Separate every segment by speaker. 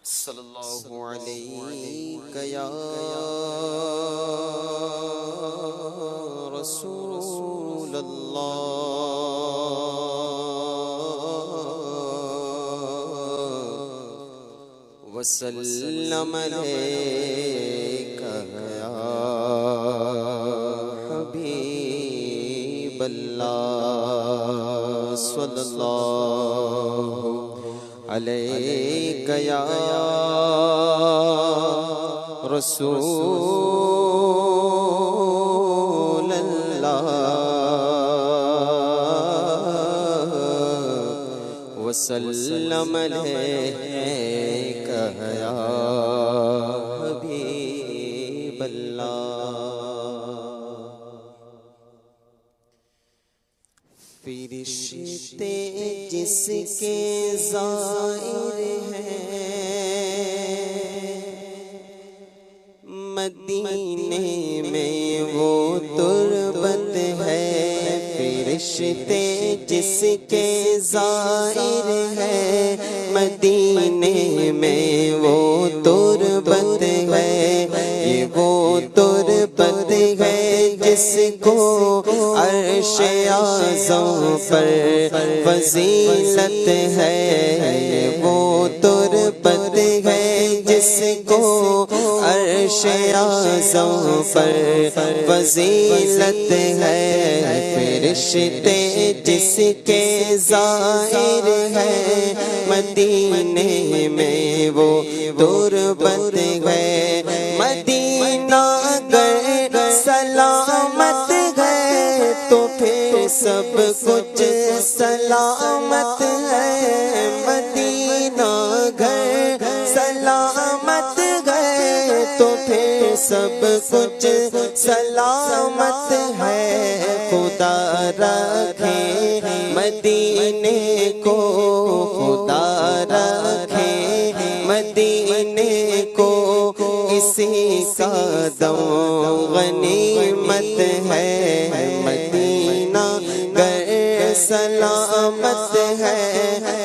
Speaker 1: صلی اللہ علیہ یا رسول اللہ وسلم علیک یا حبیب اللہ صلی اللہ علیک یا رسول اللہ وسلم علیک یا حبیب اللہ۔ فرشتے جس کے زائر ہیں مدینے میں وہ تربت ہے، فرشتے جس کے زائر ہیں مدینے میں وہ تربت ہے، یہ وہ تربت ہے جس کو عرش اعظم پر فضیلت ہے، وہ تربت ہے جس کو عرش اعظم پر فضیلت ہے، فرشتے جس کے زائر ہیں مدینے میں وہ تربت ہے، مدینہ گر سلامت ہے تو پھر سب کچھ سلامت ہے، مدینہ گھر سلامت ہے تو پھر سب کچھ سلامت ہے، خدا رکھے مدینے کو، خدا رکھے مدینے کو، اسی کا دم غنیمت ہے، مدینہ گر سلامت ہے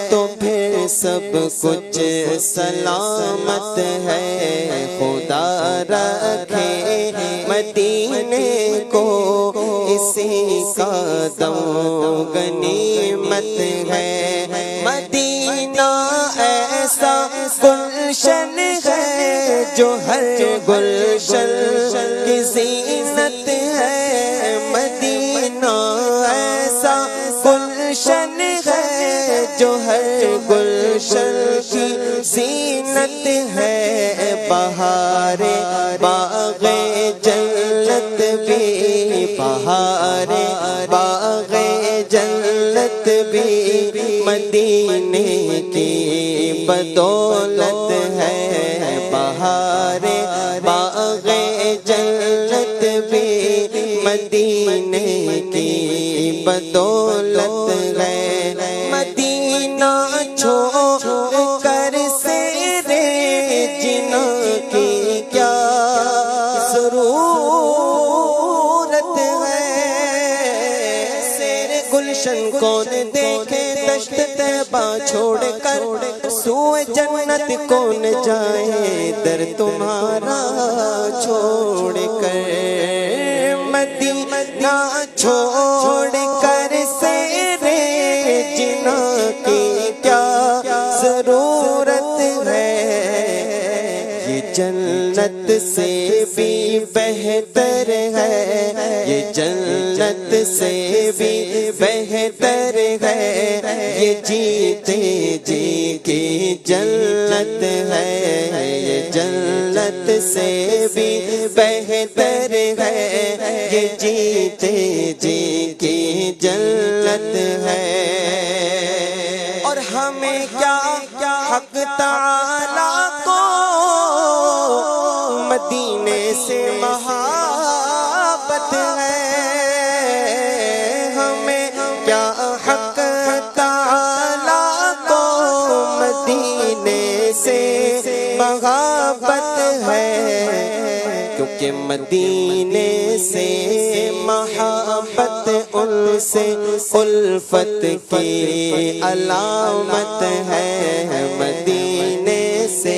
Speaker 1: تو پھر سب کچھ سلامت ہے، خدا رکھے مدینے کو، اسی کا دم غنیمت ہے، مدینہ ایسا گلشن ہے جو ہر گلشن کی زینت ہے، مدینہ ایسا گلشن ہے جو ہر گلشن کی زینت ہے، بہار باغ جنت بھی، بہار باغ جنت بھی مدینے کی بدولت ہے، بہار باغ جنت بھی مدینے کی بدولت ہے، مدینہ چھوڑ کر سیرے جنا کی کیا ضرورت ہے، سیر گلشن کون دیکھے دشت طیبہ چھوڑ کر، سوئے جنت کون جائے در تمہارا چھوڑ کر، مدینہ چھوڑ کر سیرے جنا کی کیا ضرورت ہے، یہ جنت سے بھی بہتر ہے، یہ جنت سے بھی بہتر ہے، یہ جیتے جی کی جنت ہے، یہ جنت سے بھی بہتر ہے، یہ جیتے جی کی جنت ہے، اور ہمیں کیا حق تعالی کو مدینے سے محبت ہے، ہمیں کیا حق تعالی کو مدینے سے محبت ہے، کیونکہ مدینے سے محبت ان سے الفت کی علامت ہے، مدینے سے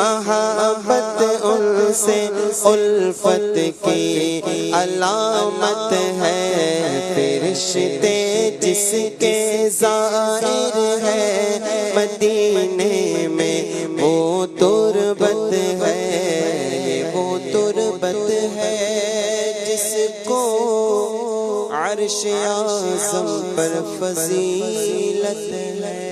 Speaker 1: محبت ان سے الفت کی علامت ہے، فرشتے جس کے ظاہر ہے مدینے میں وہ تربت ہے، وہ تربت ہے جس کو عرش اعظم پر فضیلت ہے۔